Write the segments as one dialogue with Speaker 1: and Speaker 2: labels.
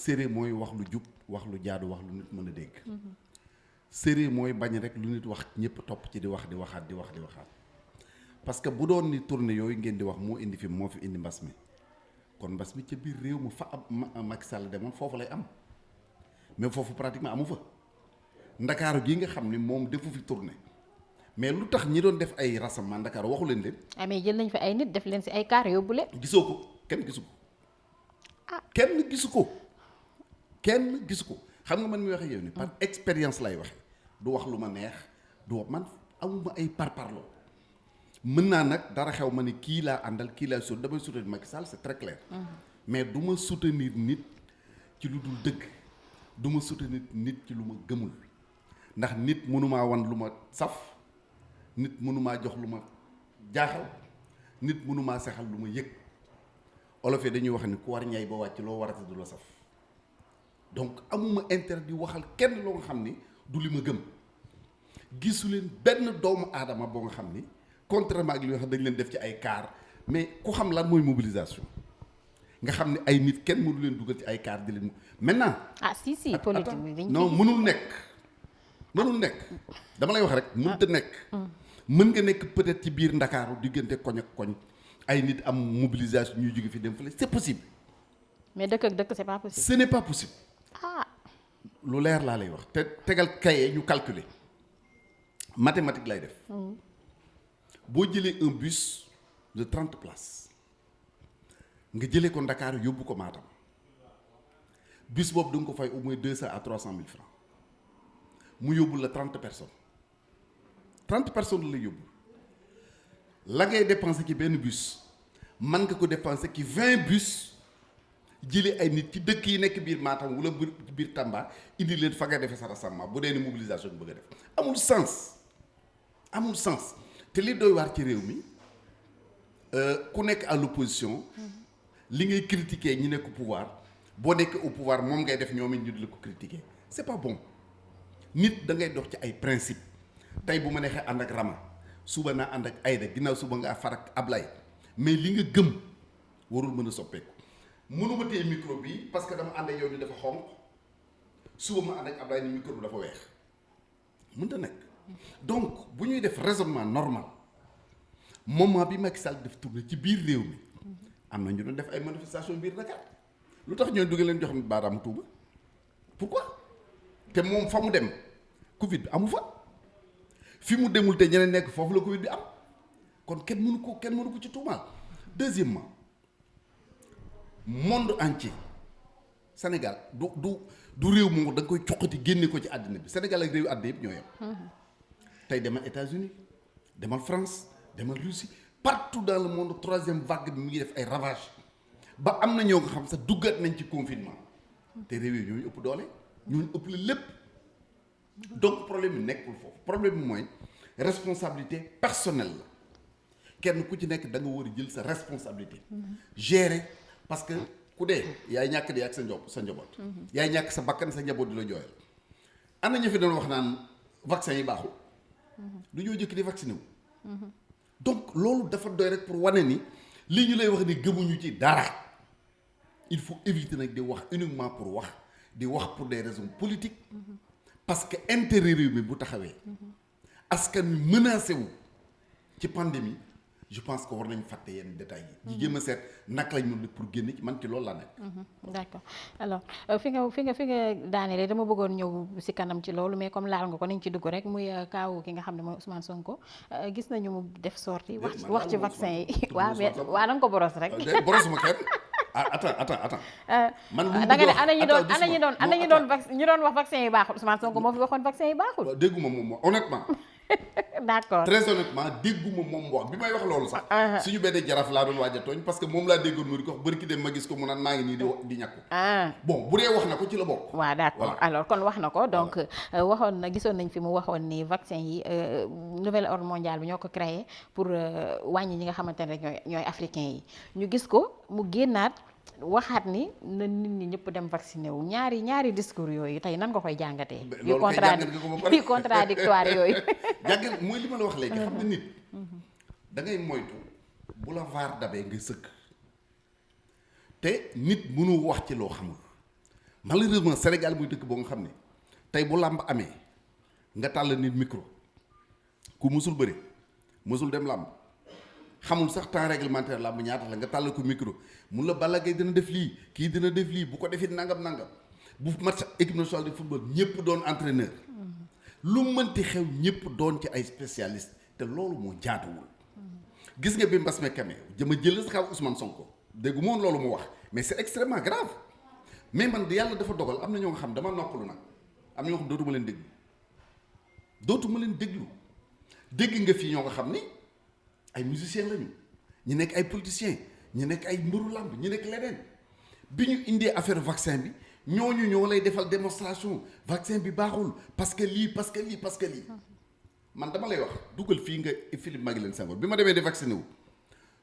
Speaker 1: sérieux mooy wax lu jub wax lu jaadu wax lu nit mën a dégg. sérieux mooy bañ rek lu nit wax ñëpp topp ci di wax di waxaat di waxaat parce que bu doon ni tournée yooyu ngeen di wax moo indi fi moo fi indi mbas mi kon mbas mi ca biir réew mu fa am Macky Sall demoon foofu lay am mais foofu pratiquement amu fa ndakaaru gi nga xam ni moom defu fi tournée mais lu tax ñi doon def ay rassemblement ndakaaru waxu leen leen.
Speaker 2: mais jël nañ fi ay nit def leen si ay kaar yóbbu leen.
Speaker 1: gisoo ko kenn gisu ko. kenn gisu ko kenn gisu ko xam nga man mi waxee yow ni par expérience lay waxe du wax lu ma neex du wax man amuma ay parparloo mën naa nag dara xew ma ni kii laa àndal kii laa sut damay soutenir Macky Sall c'est très clair. mais du ma soutenir nit ci lu dul dëgg du ma soutenir nit ci lu ma gëmul ndax nit mënumaa wan lu ma saf nit mënumaa jox lu ma jaaxal nit mënumaa sexal lu ma yëg olof yi dañuy wax ni ku war ñay ba wàcc loo warati du la saf donc amuma intérêt di waxal kenn loo nga xam ni du li ma gëm gisu leen benn doomu aadama boo nga xam ni contrairement ak li nga xam dañ leen def ci ay car mais ku xam lan mooy mobilisation nga xam ne ay nit kenn mënu leen dugal ci ay car di leen maintenant.
Speaker 2: si politique bi dañ
Speaker 1: non mënul nekk dama lay wax rek mënut a nekk. mën nga nekk peut-être ci biir Ndakaaru diggante koñ ak koñ ay nit am mobilisation ñuy jóge fi dem fële c'est possible.
Speaker 2: mais dëkk ak dëkk c'est pas possible.
Speaker 1: ce n'est pas possible. lu leer laa lay wax te tegal kaye ñu calculer mathématique lay def. boo jëlee un bus de 30 places nga jëlee ko Ndakaaru yóbbu ko Matam bus boobu da nga ko fay au moins 200 à 300 000 francs mu yóbbu la 30 personnes 30 personnes la yóbbu la ngay dépenser ci benn bus mën nga ko dépenser ci 20 bus jëlee ay nit ci dëkk yi nekk biir Matam wala biir Tamba indi leen fa nga defee sa rassemblement bu dee ni mobilisation bi bëgg a def amul sens te li doy waar ci réew mi ku nekk à l'opposition li ngay critiquer ñi nekk au pouvoir boo nekk au pouvoir moom ngay def ñoom it ñu di la ko critiquer c'est pas bon nit da ngay dox ci ay principe tey bu ma neexee ànd ak Rama suba naa ànd ak Aïda ginnaaw suba nga far ak Ablaye mais li nga gëm warul mën a soppeeku mënuma téye micro bi parce que dama ànd ak yow ni dafa xonq suba ma ànd ak Ablaye ni micro bi dafa weex mënta nekk donc bu ñuy def raisonnement normal moment bi Macky Sall def tournée ci biir réew mi am na ñu doon def ay manifestation biir Dakar lu tax ñooy dugg leen jox baaraamu tuuba pourquoi te moom fa mu dem Covid bi amu fa fi mu demul te ñeneen nekk foofu la Covid bi am kon kenn mënu ko ci tuumaal. deuxièmement monde entier Sénégal du réew moom da nga koy coqati génne ko ci àddina bi Sénégal ak réew àddina yëpp ñoo yem. tey demal États-Unis demal France demal Russie partout dans le monde troisième vague bi mu ngi def ay ravages ba am na ñoo nga xam sax duggaat nañ ci confinement te réew yi ñooñu ëpp doole ñooñu ëpp la lépp donc problème bi nekkul foofu problème bi mooy responsabilité personnelle la kenn ku ci nekk da nga war a jël sa responsabilité gérer parce que ku dee yaay ñàkk di ak sa njaboot yaay ñàkk sa bakkan sa njaboot di la jooyal am na ñu fi doon wax naan vaccin yi baaxul du ñoo jëkk di vacciné wu donc loolu dafa doy rek pour wane ni lii ñu lay wax ni gëmuñu ci dara il faut éviter nag di wax uniquement pour wax di wax pour des raisons politiques parce que intérêt réew mi bu taxawee askan wi menacé wu ci pandémie je pense que war nañ fàtte yenn détails yi. di jéem a seet naka lañ mën pour génn ci man ci loolu laa nekk.
Speaker 2: d'accord alors fi nga daanelee dama bëggoon ñëw ci kanam ci loolu mais comme laal nga ko nañ ci dugg rek muy kaawu ki nga xam ne mooy Ousmane Sonko gis nañu mu def sortie wax ci vaccin yi. waaw mais waaw da nga ko boros rek.
Speaker 1: boros ma kenn attends. man
Speaker 2: da nga ne ana ñu doon wax vaccin yi baaxul Ousmane Sonko moo fi waxoon vaccin yi baaxul.
Speaker 1: waaw dégguma moom honnêtement.
Speaker 2: d'accord
Speaker 1: très honnêtement dégguma moom wax bi may wax loolu sax suñu benn jaraf laa doon waaj a tooñ parce que moom laa déggoon mu di ko wax bari ki dem ma gis ko mu naan maa ngi nii di ñàkku bon bu dee wax na ko ci la bokk
Speaker 2: waaw d'accord alors kon wax na ko donc waxoon na gisoon nañ fi mu waxoon ni vaccin yi nouvel ordre mondial bi ñoo ko créé pour wàññi ñi nga xamante ne rek ñooy africains yi ñu gis ko mu génnaat waxaat ni na nit ñi ñëpp dem vacciné wu ñaari discours yooyu tey nan nga koy jàngatee yu contradictoire yooyu
Speaker 1: jàngat mooy li ma la wax léegi xam nga nit da ngay moytu bu la vaar dabee nga sëkk te nit mënu wax ci loo xamul malheureusement Sénégal muy dëkk boo nga xam ne tey bu làmb amee nga tàll nit micro ku musul bëri musul dem làmb xamul sax temps réglementaire làmb ñaata la nga tàll ko micro mun la Balla Gaye dina def lii kii dina def lii bu ko defee nangam bu match équipe nationale de football ñëpp doon entraîneur lu mënti xew ñëpp doon ci ay spécialiste te loolu moo jaaduwul gis nga bi mbas mi kamee jëma jël sa xaw Ousmane Sonko déggu moom loolu mu wax mais c'est extrêmement grave mais man yàlla dafa dogal am na ñoo nga xam dama noppalu nag am na ñoo xam dootuma leen déglu dégg nga fii ñoo nga xam ni ay musiciens lañu ñu nekk ay politiciens ñu nekk ay mbëru làmb ñu nekk leneen bi ñu indee affaire vaccin bi ñooñu ñoo lay defal démonstration vaccin bi baaxul parce que lii man dama lay wax dugal fii nga Philippe Maguilène Senghor bi ma demee di vacciné wu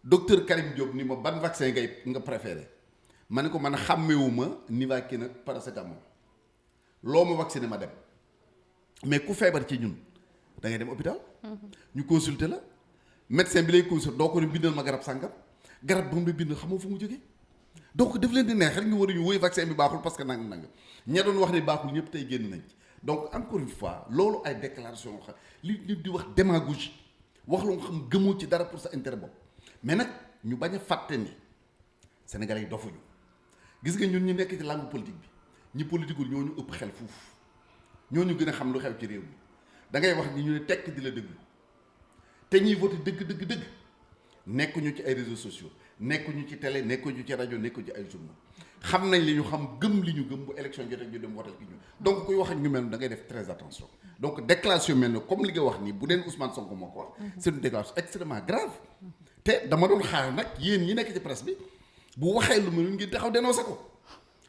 Speaker 1: docteur Karim Diop ni ma ban vaccin nga préféré ma ne ko man xàmmewuma Nivaquine ak paracétamol loo ma vacciné ma dem mais ku feebar ci ñun da ngay dem hôpital ñu consulter la médecin bi lay consulter doo ko ne bindal ma garab sàngam garab ba mu la bind xamoo fu mu jógee donc daf leen di neex rek ñu war a ñu woy vaccin bi baaxul parce que nangam ña doon wax ni baaxul ñëpp tey génn nañ ci donc encore une fois loolu ay déclaration xam li nit di wax démagogie wax lu nga xam gëmoo ci dara pour sa intérêt bopp mais nag ñu bañ a fàtte ni Sénégalais yi dofuñu gis nga ñun ñu nekk ci langue politique bi ñi politiqueul ñoo ñu ëpp xel fuuf ñoo ñu gën a xam lu xew ci réew mi da ngay wax ni ñu ne tekk di la déglu te ñuy voté dëgg nekkuñu ci ay réseaux sociaux nekkuñu ci télé nekkuñu ci rajo nekkuñu ci ay journaux xam nañ li ñu xam gëm li ñu gëm bu élection jotee ñu dem voté ki ñu donc kuy wax ak ñu mel da ngay def très attention donc déclaration mel ne comme li nga wax nii bu deen Ousmane Sonko moo ko wax c'est une déclaration extrêmement grave te dama doon xaar nag yéen ñi nekk ci presse bi bu waxee lu mel ngeen taxaw dénoncé ko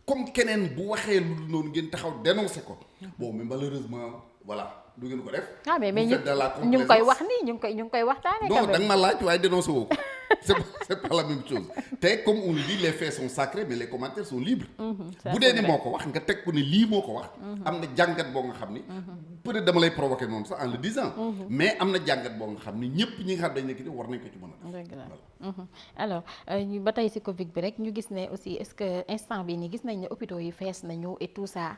Speaker 1: comme keneen bu waxee lu dul noonu ngeen taxaw dénoncé ko bon mais malheureusement voilà du ngeen ko def.
Speaker 2: ah mais ñu ngi koy wax nii ñu ngi koy waxtaanee.
Speaker 1: non da nga ma laaj waaye dénoncé woo ko c'est pas la même chose te comme on le dit les faits sont sacrés mais les commentaires sont libres. bu dee ni moo ko wax nga teg ko ne lii moo ko wax. am na jàngat boo nga xam ni. peut-être dama lay provoquer noonu sax en le disant. mais am na jàngat boo nga xam ni ñëpp ñi nga xam dañ nekk ni war nañ ko ci mën a def.
Speaker 2: alors ba tey ci Covid bi rek ñu gis ne aussi est-ce que instant bi nii gis nañ ne hôpitaux yi fees nañu et tout ça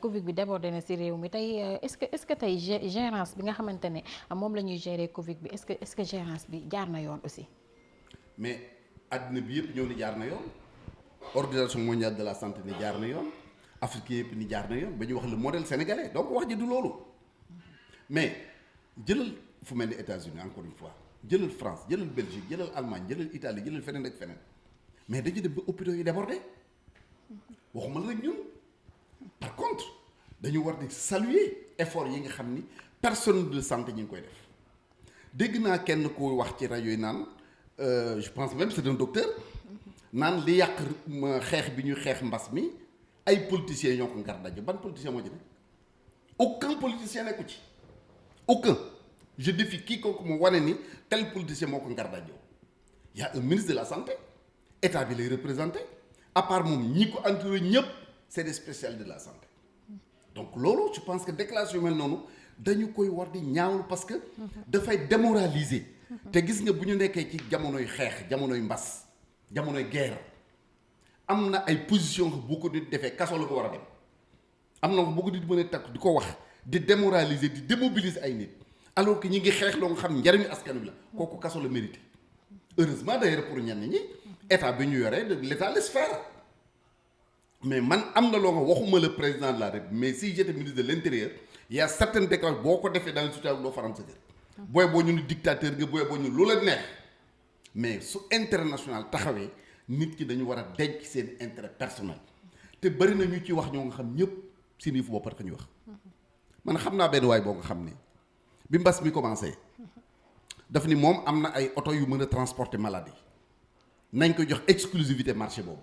Speaker 2: Covid bi débordé na ci réew mi tey est-ce que tey gérance bi nga xamante ne moom la ñuy gérer Covid bi est-ce que gérance bi jaar na yoon aussi.
Speaker 1: mais àddina bi yëpp ñëw ni jaar na yoon organisation mondiale de la santé ni jaar na yoon Afrique yëpp ni jaar na yoon ba ñu wax le modèle sénégalais donc wax ji du loolu mais jëlal fu mel ni États-Unis encore une fois jëlal France jëlal Belgique jëlal Allemagne jëlal Italie jëlal feneen ak feneen mais dañu dem ba hôpitaux yi débordé waxuma la rek ñun par contre dañu war di saluer effort yi nga xam ni personnel de santé ñi ngi koy def dégg naa kenn ku wax ci rajo yi naan je pense même c'est un docteur naan li yàq xeex bi ñuy xeex mbas mi ay politiciens ñoo ko ngar daje ban politicien moo ci nekk aucun politicien nekku ci aucun je défie quiconque mu wane ni tel politicien moo ko ngar daje y a un ministre de la santé état bi lay représenté à part moom ñi ko entouré ñëpp c'est des spécialistes de la santé donc loolu je pense que déclaration mel noonu dañu koy war di ñaawlu parce que dafay démoraliser te gis nga bu ñu nekkee ci jamonoy xeex jamonoy mbas jamonoy guerre am na ay position bu ko nit defee kaso la ko war a dem am na bu ko nit mën a takk di ko wax di démoraliser di démobiliser ay nit alors que ñi ngi xeex loo nga xam njariñu askan wi la kooku kaso la mérité heureusement d'ailleurs pour ñenn ñi état bi ñu yoree l'état laisse faire mais man am na loo nga waxuma le président de la République mais si j'étais ministre de l'intérieur il y a certaines déclarations boo ko defee dans le situation doo faram sa kër booy boo ñu ni dictateur nga booy boo ñu lu la neex mais su international taxawee nit ki dañu war a denc seen intérêt personnel te bëri na ñu ci wax ñoo nga xam ñëpp si nii fu bopp rek ñu wax man xam naa benn waay boo nga xam ne bi mbas mi commencé daf ni moom am na ay oto yu mën a transporter maladie nañ ko jox exclusivité marché boobu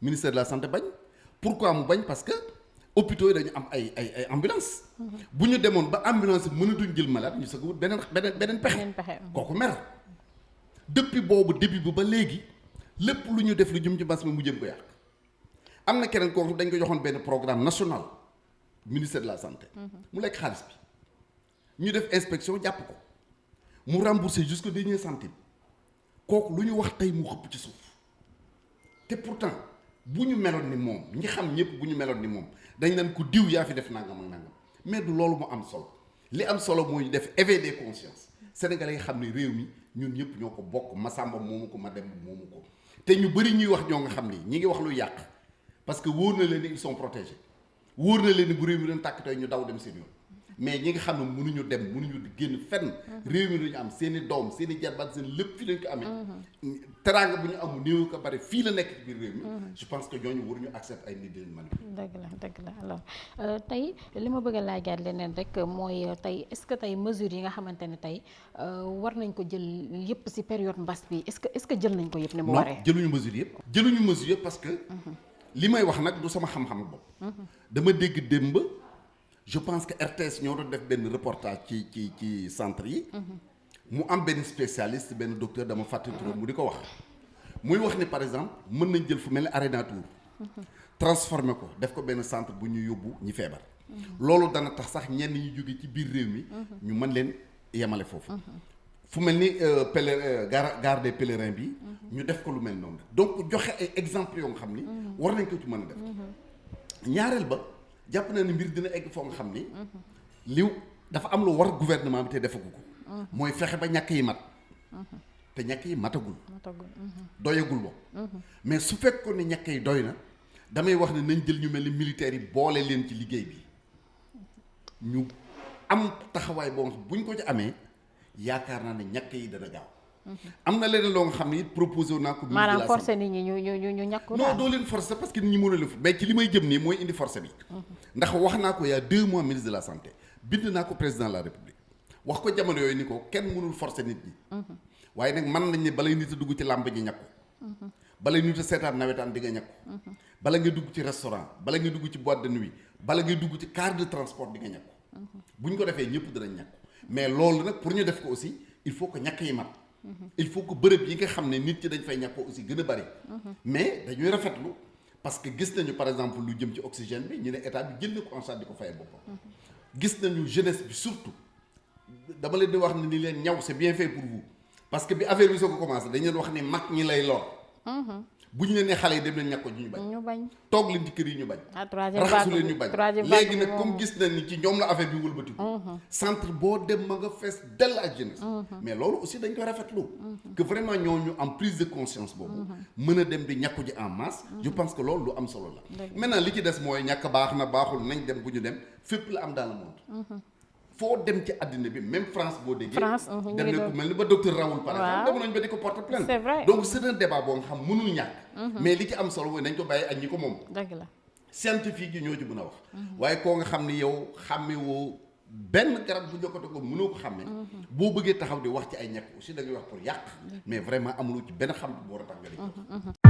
Speaker 1: ministère de la santé bañ pourquoi mu bañ parce que hôpitaux yi dañu am ay ambulance bu ñu demoon ba ambulance mënatuñ jël malade ñu sëgg wut beneen pexe kooku mer depuis boobu début bi ba léegi lépp lu ñu def lu jëm ci mbas mi mu jëm ko yàq am na keneen kooku dañ ko joxoon benn programme national ministère de la santé mu lekk xaalis bi ñu def inspection jàpp ko mu remboursé jusqu'au dernier centime kooku lu ñu wax tey mu xëpp ci suuf te pourtant bu ñu meloon ni moom ñi xam ñëpp bu ñu meloon ni moom dañ naan ko diw yaa fi def nangam ak nangam mais du loolu mu am solo li am solo mooy def éveil des consciences sénégalais yi xam ne réew mi ñun ñëpp ñoo ko bokk Masamba moomu ko Mademba moomu ko te ñu bëri ñuy wax ñoo nga xam ni ñi ngi wax lu yàq parce que wóor na leen ni ils sont protégés wóor na leen ni bu réew mi doon tàkk tey ñu daw dem seen yoon mais ñi nga xam ne mënuñu dem mënuñu génn fenn réew mi dañu am seen i doom seen i jarbaat seen lépp fii lañ ko amee teraanga bu ñu amul néew ko bari fii la nekk ci biir réew mi je pense que ñooñu waruñu accepter ay nit di leen manipuler.
Speaker 2: dëgg la alors tey li ma bëgg a laajaat leneen rek mooy tey est-ce que tey mesures yi nga xamante ne tey war nañ ko jël yëpp ci période mbas bi est-ce que jël nañ ko yëpp ni mu waree.
Speaker 1: non jëluñu mesures yëpp parce que li may wax nag du sama xam-xam bopp dama dégg démb je pense que RTS ñoo doon def benn reportage ci centre yi mu am benn spécialiste benn docteur dama fàtte turam mu di ko wax muy wax ni par exemple mën nañ jël fu mel ni Arena Tour transformé ko def ko benn centre bu ñu yóbbu ñi feebar loolu dana tax sax ñenn ñi jóge ci biir réew mi ñu mën leen yemale foofu fu mel ni gare des pèlerins bi ñu def ko lu mel noonu donc joxe ay exemples yoo nga xam ni war nañ ko ci mën a def ñaareel ba jàpp na ni mbir dina egg foo nga xam ni liw dafa am lu war gouvernement bi te defagu ko mooy fexe ba ñàkk yi mat te ñàkk yi matagul doyagul bo mais su fekkoon ne ñàkk yi doy na damay wax ne nañ jël ñu mel ni militaires yi boole leen ci liggéey bi ñu am taxawaay boo nga buñ ko ci amee yaakaar naa ne ñàkk yi dana gaaw am na leneen loo nga xam ne it proposé wu naa ko.
Speaker 2: maanaam forcé nit ñi ñu ñàkku.
Speaker 1: non doo leen forcé parce que nit ñi mën a leen mais ci li may jëm nii mooy indi forcé bi. ndax wax naa ko il y a 2 mois ministre de la santé bind naa ko président de la république wax ko jamono yooyu ni ko kenn mënul forcé nit ñi. waaye nag mën nañ ne balay nit a dugg ci làmb ji ñàkku. balay nit a seetaan nawetaan di nga ñàkku. bala ngay dugg ci restaurant bala ngay dugg ci boîte de nuit bala ngay dugg ci car de transport di nga ñàkku. bu ñu ko defee ñëpp dinañ ñàkku mais loolu nag pour ñu def ko aussi il faut que ñàkk yi mat. il faut que bërëb yi nga xam ne nit ñi dañ fay ñàkkoo aussi gën a bari. mais dañuy rafetlu parce que gis nañu par exemple lu jëm ci oxygène bi ñu ne état bi jël na ko en charge di ko fayal boppam. gis nañu jeunesse bi surtout dama leen di wax ne ni leen ñaw c'est bien fait pour vous parce que bi affaire bi soo ko commencé dañu leen wax ni mag ñi lay lor. bu ñu leen nee xale yi dem leen ñàkk ko ñu bañ. toog leen ci kër yi ñu bañ. raxasu leen ñu bañ léegi nag comme gis nañ ni ci ñoom la affaire bi wëlbatiku. centre boo dem ma nga fees dell ak jeunesse. mais loolu aussi dañ koy rafetlu. que vraiment ñooñu am prise de conscience boobu. mën a dem di ñàkku ji en masse. je pense que loolu lu am solo la. maintenant li ci des mooy ñàkk baax na baaxul nañ dem bu ñu dem fépp la am dans le monde. foo dem ci àddina bi même France boo déggee. dem na ku mel ni ba docteur Raoul par exemple dem nañ ba di ko porter plainte.
Speaker 2: c'est vrai
Speaker 1: donc c'est un débat boo nga xam mënul ñàkk. mais li ci am solo mooy nañ ko bàyyi ak ñi ko moom.
Speaker 2: dëgg la
Speaker 1: scientifique yi ñoo ci mën a wax. waaye koo nga xam ni yow xàmmewoo benn garab bu jokkoo ko mënoo ko xàmme. boo bëggee taxaw di wax ci ay ñàkk aussi da ngay wax pour yàq. mais vraiment amuloo ci benn xam bu war a tax nga di